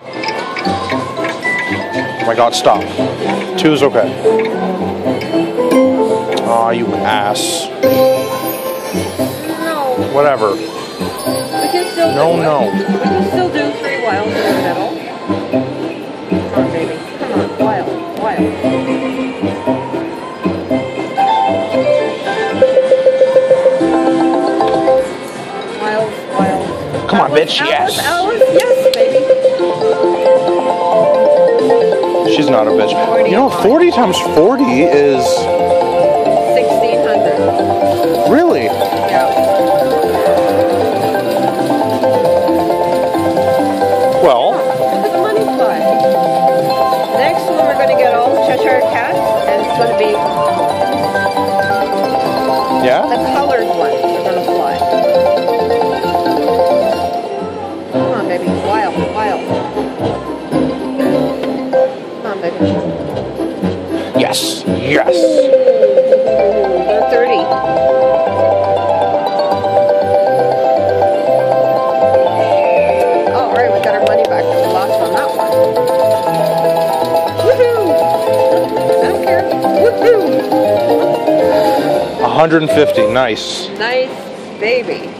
Oh my God, stop. 2 is okay. Aw, you ass. No. Whatever. We can still do it. No. We can still do 3 wilds in the middle. Come on, baby. Come on, wild. Wild. Come on, bitch, yes. Alice, yes, baby. She's not a bitch. You know, 40 times 40 is... 1,600. Really? Yeah. Well... Look at the money fly. Next one we're going to get all the Cheshire cats, and it's going to be... Yeah? The colored ones are going to fly. Come on, baby. Wild. Come on, baby. Yes. They're 30. Oh, all right, we got our money back that we lost on that one. Woohoo! I don't care. Woohoo! 150. Nice. Nice baby.